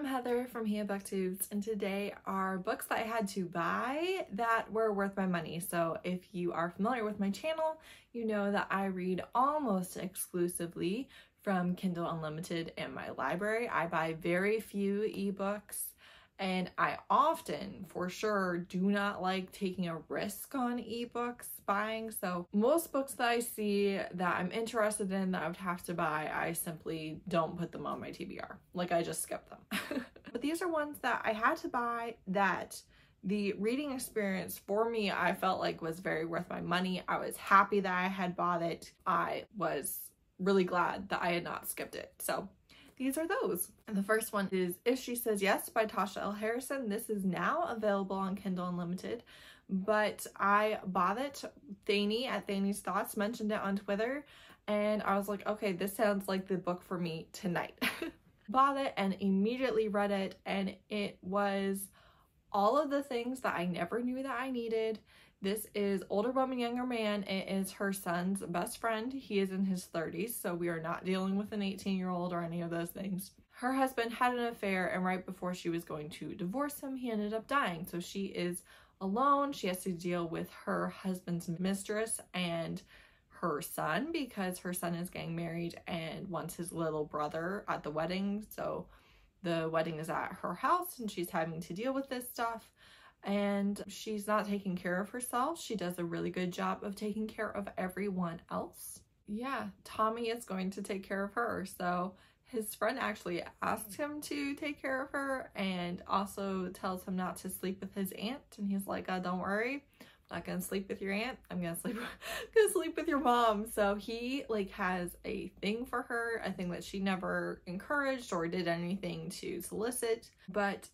I'm Heather from booktubes, and today are books that I had to buy that were worth my money. So if you are familiar with my channel, you know that I read almost exclusively from Kindle Unlimited and my library. I buy very few ebooks, and I often, for sure, do not like taking a risk on ebooks buying. So most books that I see that I'm interested in that I would have to buy, I simply don't put them on my TBR. Like, I just skip them. But these are ones that I had to buy that the reading experience for me, I felt like was very worth my money. I was happy that I had bought it. I was really glad that I had not skipped it. So these are those. And the first one is If She Says Yes by Tasha L. Harrison. This is now available on Kindle Unlimited, but I bought it. Thanie at Thanie's Thoughts mentioned it on Twitter, and I was like, okay, this sounds like the book for me tonight. Bought it and immediately read it, and it was all of the things that I never knew that I needed. This is older woman, younger man. It is her son's best friend. He is in his 30s, so we are not dealing with an 18-year-old or any of those things. Her husband had an affair, and right before she was going to divorce him, he ended up dying. So she is alone. She has to deal with her husband's mistress and her son, because her son is getting married and wants his little brother at the wedding. So the wedding is at her house, and she's having to deal with this stuff. And she's not taking care of herself. She does a really good job of taking care of everyone else. Yeah, Tommy is going to take care of her. So his friend actually asked him to take care of her, and also tells him not to sleep with his aunt. And he's like, don't worry, I'm not gonna sleep with your aunt. I'm gonna sleep with your mom. So he like has a thing for her, a thing that she never encouraged or did anything to solicit. But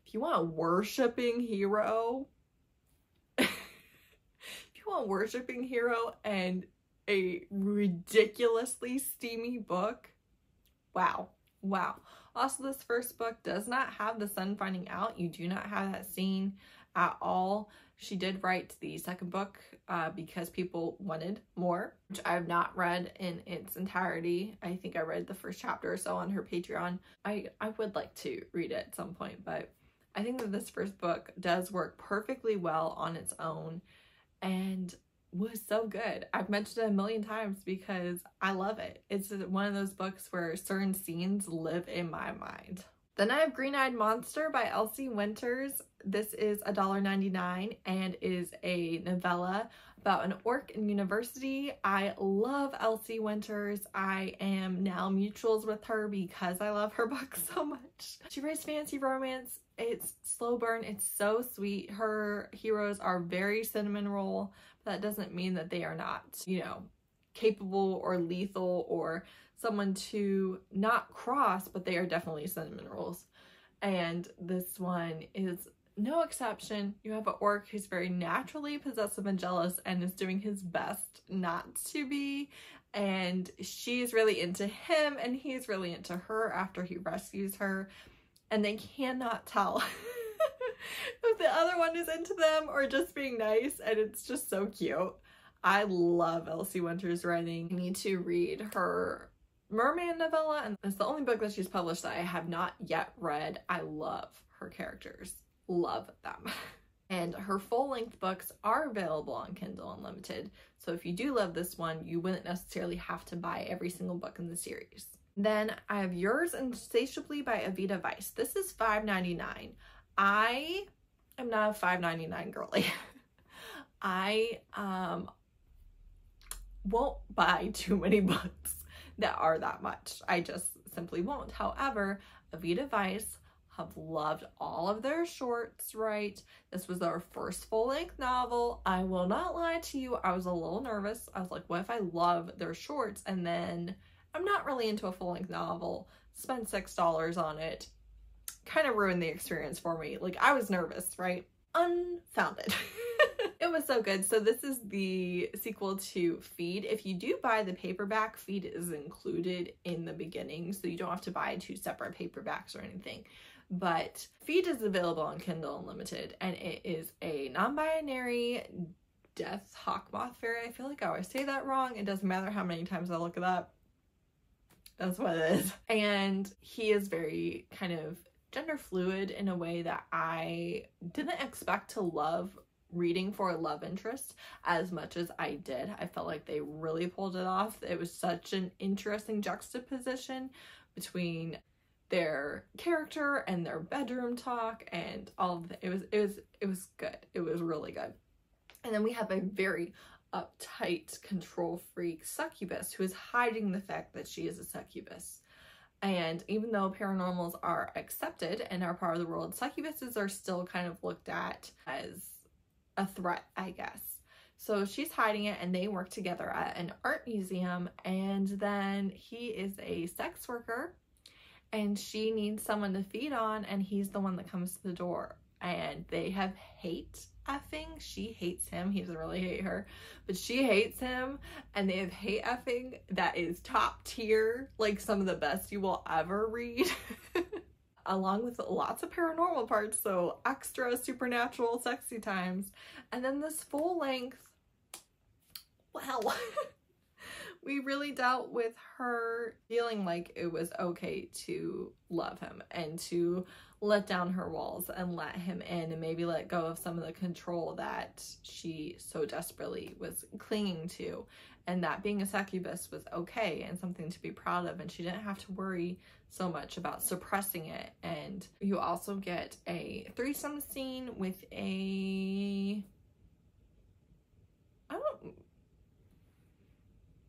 if you want a worshiping hero, and a ridiculously steamy book, wow. Also, this first book does not have the son finding out. You do not have that scene at all. She did write the second book because people wanted more, which I have not read in its entirety. I think I read the first chapter or so on her Patreon. I would like to read it at some point, but I think that this first book does work perfectly well on its own and was so good. I've mentioned it a million times because I love it. It's one of those books where certain scenes live in my mind. Then I have Green-Eyed Monster by ELSIE Winters. This is $1.99 and is a novella about an orc in university. I love ELSIE Winters. I am now mutuals with her because I love her books so much. She writes fantasy romance. It's slow burn. It's so sweet. Her heroes are very cinnamon roll, but that doesn't mean that they are not, you know, capable or lethal or someone to not cross, but they are definitely cinnamon rolls. And this one is no exception. You have an orc who's very naturally possessive and jealous and is doing his best not to be. And she's really into him and he's really into her after he rescues her. And they cannot tell if the other one is into them or just being nice, and it's just so cute. I love ELSIE Winters' writing. I need to read her merman novella, and it's the only book that she's published that I have not yet read. I love her characters. Love them. And her full-length books are available on Kindle Unlimited, so if you do love this one, you wouldn't necessarily have to buy every single book in the series. Then I have Yours Insatiably by Aveda Weiss. This is $5.99. I am not a $5.99 girly. I won't buy too many books that are that much. I just simply won't. However, Aveda Weiss have loved all of their shorts, right? This was our first full-length novel. I will not lie to you, I was a little nervous. I was like, what if I love their shorts and then I'm not really into a full-length novel, spend $6 on it, kind of ruined the experience for me. Like, I was nervous, right? Unfounded. It was so good. So this is the sequel to Feed. If you do buy the paperback, Feed is included in the beginning, so you don't have to buy two separate paperbacks or anything. But Feed is available on Kindle Unlimited, and it is a non-binary Death Hawk Moth Fairy. I feel like I always say that wrong. It doesn't matter how many times I look it up. That's what it is. And he is very kind of gender fluid in a way that I didn't expect to love reading for a love interest as much as I did. I felt like they really pulled it off. It was such an interesting juxtaposition between their character and their bedroom talk and all of it was good. It was really good. And then we have a very uptight, control freak succubus who is hiding the fact that she is a succubus. And even though paranormals are accepted and are part of the world, succubuses are still kind of looked at as a threat, I guess. So she's hiding it, and they work together at an art museum, and then he is a sex worker and she needs someone to feed on, and he's the one that comes to the door, and they have hate effing. She hates him. He doesn't really hate her, but she hates him, and they have hate effing that is top tier, like some of the best you will ever read. Along with lots of paranormal parts, so extra supernatural sexy times. And then this full length, well, we really dealt with her feeling like it was okay to love him and to let down her walls and let him in, and maybe let go of some of the control that she so desperately was clinging to, and that being a succubus was okay and something to be proud of, and she didn't have to worry so much about suppressing it. And you also get a threesome scene with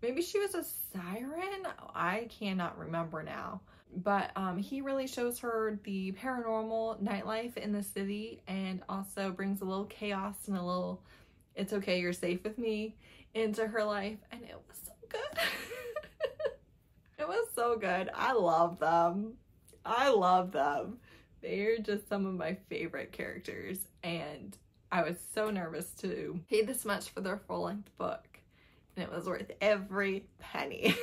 maybe she was a siren? I cannot remember now. But he really shows her the paranormal nightlife in the city, and also brings a little chaos and a little "it's okay, you're safe with me" into her life, and it was so good. It was so good. I love them. I love them. They're just some of my favorite characters, and I was so nervous to pay this much for their full-length book, and it was worth every penny.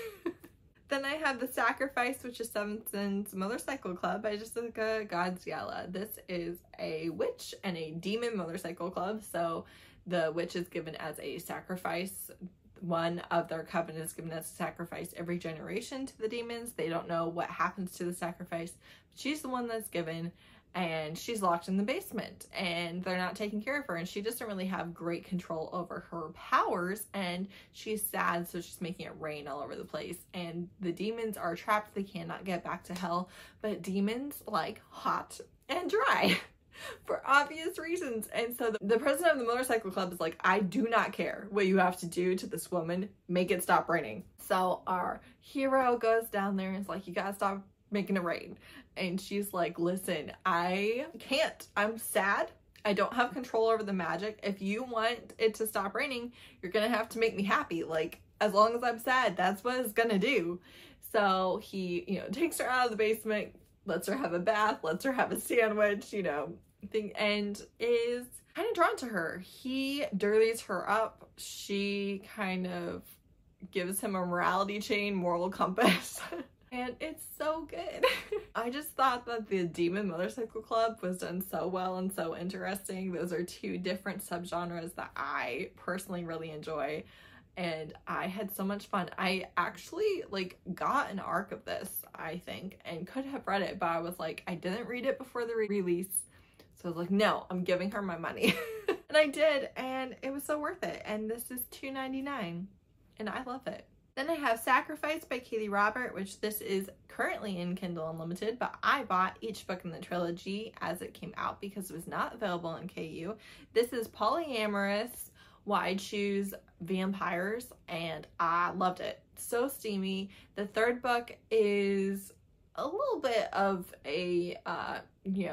Then I have The Sacrifice, which is 7th Sense Motorcycle Club by Jessica Gadziala. This is a witch and a demon motorcycle club. So the witch is given as a sacrifice. One of their coven is given as a sacrifice every generation to the demons. They don't know what happens to the sacrifice, but she's the one that's given, and she's locked in the basement, and they're not taking care of her, and she doesn't really have great control over her powers, and she's sad, so she's making it rain all over the place, and the demons are trapped. They cannot get back to hell, but demons like hot and dry for obvious reasons. And so the president of the motorcycle club is like, I do not care what you have to do to this woman, make it stop raining. So our hero goes down there and is like, you gotta stop making it rain. And she's like, listen, I can't. I'm sad. I don't have control over the magic. If you want it to stop raining, you're gonna have to make me happy. Like, as long as I'm sad, that's what it's gonna do. So he, takes her out of the basement, lets her have a bath, lets her have a sandwich, and is kind of drawn to her. He dirties her up. She kind of gives him a morality chain, moral compass. And it's so good. I just thought that the Demon Motorcycle Club was done so well and so interesting. Those are two different subgenres that I personally really enjoy, and I had so much fun. I actually got an arc of this, I think, and could have read it, but I was like, I didn't read it before the release, so I was like, no, I'm giving her my money. And I did, and it was so worth it. And this is $2.99, and I love it. Then I have Sacrifice by Katee Robert, which this is currently in Kindle Unlimited, but I bought each book in the trilogy as it came out because it was not available in KU. This is polyamorous, wide shoes vampires, and I loved it. So steamy. The third book is a little bit of a,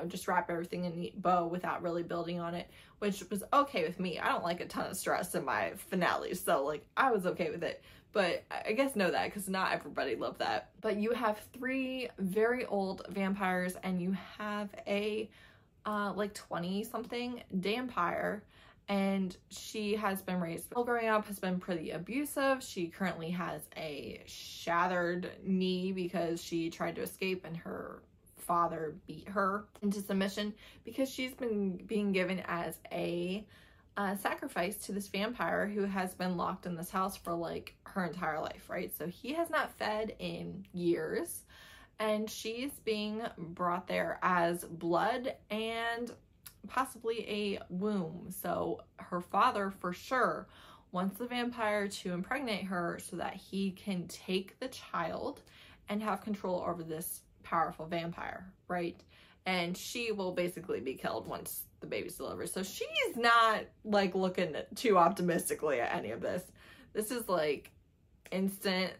just wrap everything in a neat bow without really building on it, which was okay with me. I don't like a ton of stress in my finales, so I was okay with it. But I guess know that because not everybody loved that. But you have 3 very old vampires, and you have a 20-something vampire, and she has been raised growing up, has been pretty abusive. She currently has a shattered knee because she tried to escape and her father beat her into submission because she's been being given as a sacrificed to this vampire who has been locked in this house for like her entire life, right? So he has not fed in years, and she's being brought there as blood and possibly a womb. So her father for sure wants the vampire to impregnate her so that he can take the child and have control over this powerful vampire, right? And she will basically be killed once the baby's delivered. So she's not like looking too optimistically at any of this. This is like instant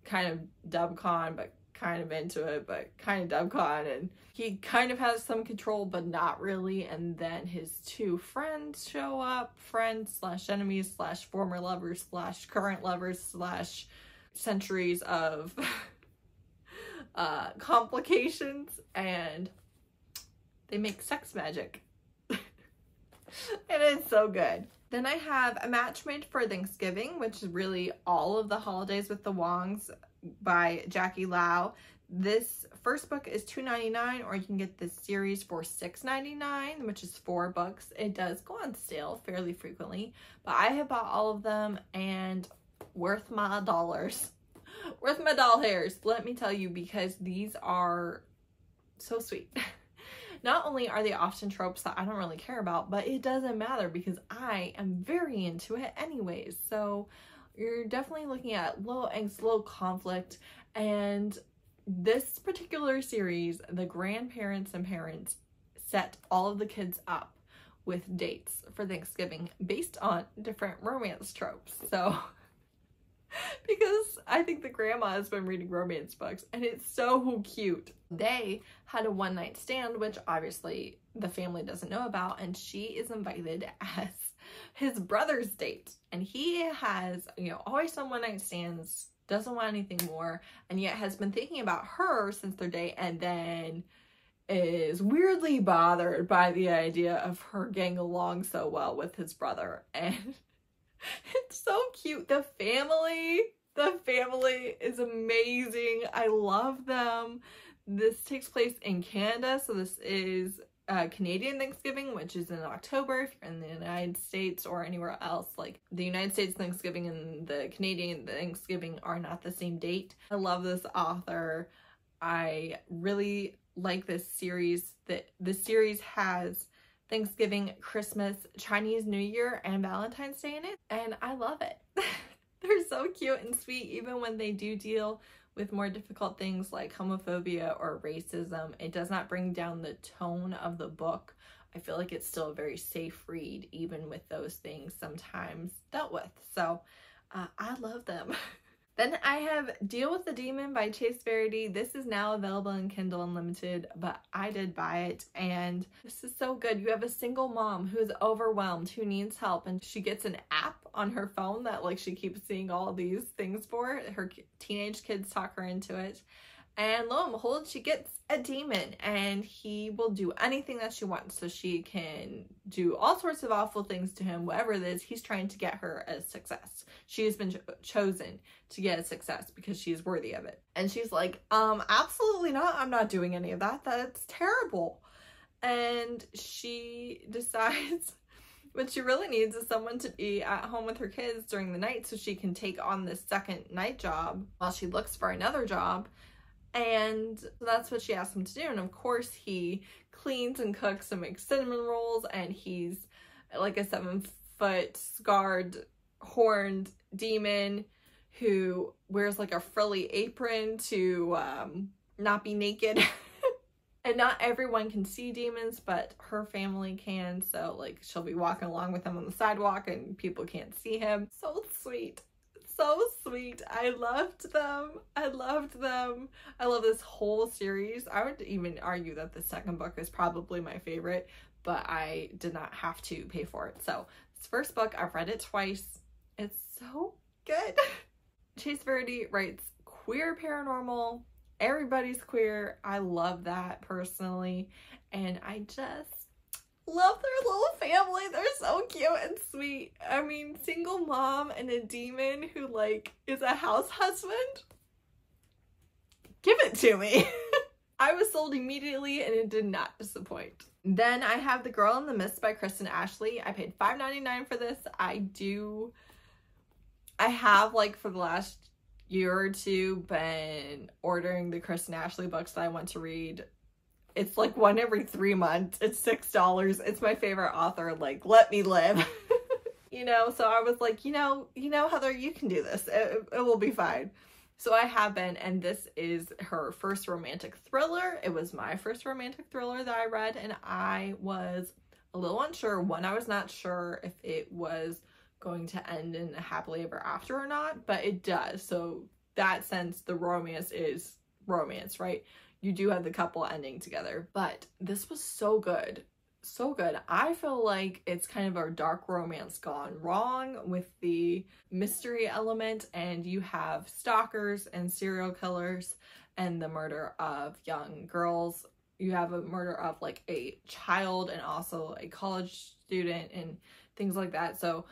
kind of dubcon, but kind of into it, but kind of dubcon, and he kind of has some control, but not really. And then his two friends show up, friends slash enemies slash former lovers slash current lovers slash centuries of complications, and they make sex magic. And it's so good. Then I have A Match Made for Thanksgiving, which is really all of the holidays with the Wongs by Jackie Lau. This first book is $2.99, or you can get this series for $6.99, which is 4 books. It does go on sale fairly frequently, but I have bought all of them and worth my dollars. Worth my doll hairs, let me tell you, because these are so sweet. Not only are they often tropes that I don't really care about, but it doesn't matter because I am very into it anyways. So you're definitely looking at low angst, low conflict, and this particular series, the grandparents and parents set all of the kids up with dates for Thanksgiving based on different romance tropes. So because I think the grandma has been reading romance books and it's so cute. They had a one-night stand, which obviously the family doesn't know about, and she is invited as his brother's date. And he has, you know, always done one-night stands, doesn't want anything more, and yet has been thinking about her since their date, and then is weirdly bothered by the idea of her getting along so well with his brother. And it's so cute. The family is amazing. I love them. This takes place in Canada, so this is Canadian Thanksgiving, which is in October if you're in the United States or anywhere else. Like the United States Thanksgiving and the Canadian Thanksgiving are not the same date. I love this author. I really like this series. This series has Thanksgiving, Christmas, Chinese New Year, and Valentine's Day in it, and I love it. They're so cute and sweet, even when they do deal with more difficult things like homophobia or racism. It does not bring down the tone of the book. I feel like it's still a very safe read, even with those things sometimes dealt with. So I love them. Then I have Deal with the Demon by Chace Verity. This is now available in Kindle Unlimited, but I did buy it, and this is so good. You have a single mom who's overwhelmed, who needs help, and she gets an app on her phone that like she keeps seeing all these things for. Her teenage kids talk her into it, and lo and behold, she gets a demon, and he will do anything that she wants. So she can do all sorts of awful things to him, whatever it is. He's trying to get her a success. She has been chosen to get a success because she is worthy of it. And she's like, absolutely not. I'm not doing any of that. That's terrible. And she decides what she really needs is someone to be at home with her kids during the night so she can take on this second night job while she looks for another job. And that's what she asked him to do. And of course he cleans and cooks and makes cinnamon rolls, and he's like a 7-foot scarred horned demon who wears like a frilly apron to not be naked. And not everyone can see demons, but her family can. So like she'll be walking along with him on the sidewalk and people can't see him. So sweet. So sweet. I loved them. I loved them. I love this whole series. I would even argue that the second book is probably my favorite, but I did not have to pay for it. So this first book, I've read it twice. It's so good. Chace Verity writes queer paranormal. Everybody's queer. I love that personally. And I just love their little family. They're so cute and sweet. I mean, single mom and a demon who like is a house husband. Give it to me. I was sold immediately and it did not disappoint. Then I have The Girl in the Mist by Kristen Ashley. I paid $5.99 for this. I have like for the last year or two been ordering the Kristen Ashley books that I want to read. It's like one every 3 months. It's $6. It's my favorite author. Like, let me live. You know, so I was like, you know, Heather, you can do this. It will be fine. So I have been, and this is her first romantic thriller. It was my first romantic thriller that I read, and I was a little unsure. One, I was not sure if it was going to end in a happily ever after or not, but it does. So that sense, the romance is romance, right? You do have the couple ending together, but this was so good. So good. I feel like it's kind of a dark romance gone wrong with the mystery element, and you have stalkers and serial killers and the murder of young girls. You have a murder of like a child and also a college student and things like that. So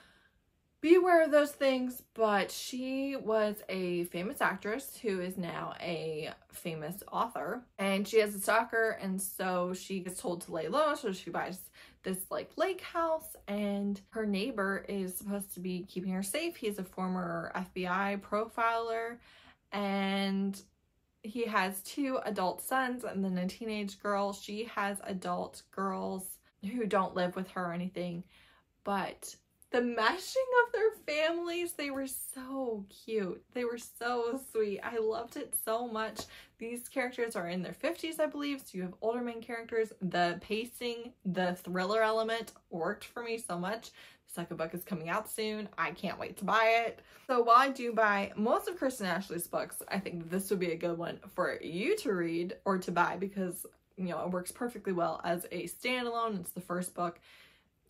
be aware of those things, but she was a famous actress who is now a famous author, and she has a stalker, and so she gets told to lay low, so she buys this like lake house, and her neighbor is supposed to be keeping her safe. He's a former FBI profiler, and he has 2 adult sons and then a teenage girl. She has adult girls who don't live with her or anything, but the meshing of their families, they were so cute. They were so sweet. I loved it so much. These characters are in their 50s, I believe, so you have older main characters. The pacing, the thriller element worked for me so much. The second book is coming out soon. I can't wait to buy it. So while I do buy most of Kristen Ashley's books, I think this would be a good one for you to read or to buy because, you know, it works perfectly well as a standalone. It's the first book,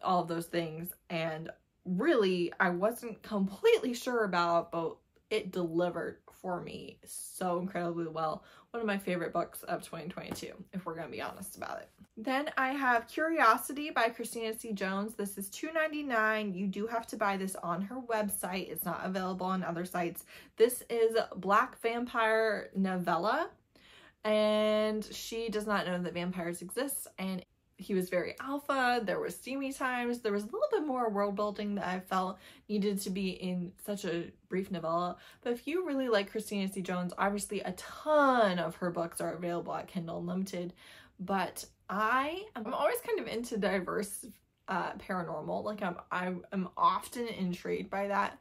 all of those things, and really I wasn't completely sure about, but it delivered for me so incredibly well. One of my favorite books of 2022, if we're gonna be honest about it. Then I have Curiosity by Christina C. Jones. This is $2.99. You do have to buy this on her website. It's not available on other sites. This is Black vampire novella, and she does not know that vampires exist, and he was very alpha. There was steamy times. There was a little bit more world building that I felt needed to be in such a brief novella. But if you really like Christina C. Jones, obviously a ton of her books are available at Kindle Unlimited. But I'm always kind of into diverse paranormal. Like I'm often intrigued by that.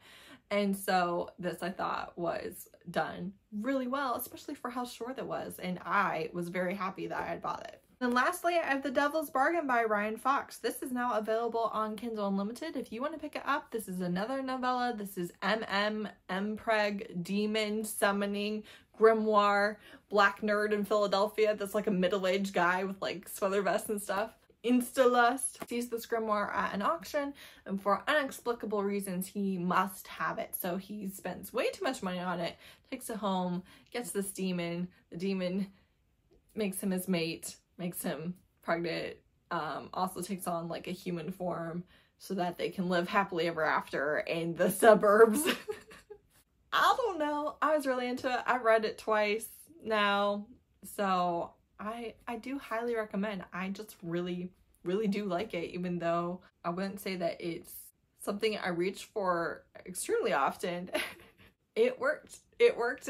And so this I thought was done really well, especially for how short it was. And I was very happy that I had bought it. And lastly, I have The Devil's Bargain by Ryan Fox. This is now available on Kindle Unlimited. If you want to pick it up, this is another novella. This is Mpreg, demon, summoning, grimoire, black nerd in Philadelphia that's like a middle-aged guy with like sweater vests and stuff. Instalust sees this grimoire at an auction, and for inexplicable reasons he must have it. So he spends way too much money on it, takes it home, gets this demon. The demon makes him his mate, makes him pregnant, also takes on like a human form so that they can live happily ever after in the suburbs. I don't know. I was really into it. I've read it twice now, so I do highly recommend. I just really do like it, even though I wouldn't say that it's something I reach for extremely often. It worked. It worked.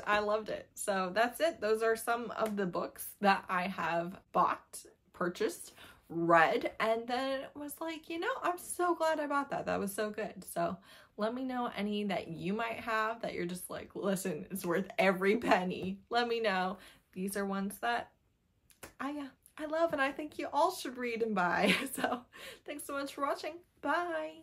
I loved it. So that's it. Those are some of the books that I have bought, purchased, read, and then was like, you know, I'm so glad I bought that. That was so good. So let me know any that you might have that you're just like, listen, it's worth every penny. Let me know. These are ones that I love, and I think you all should read and buy. So thanks so much for watching. Bye.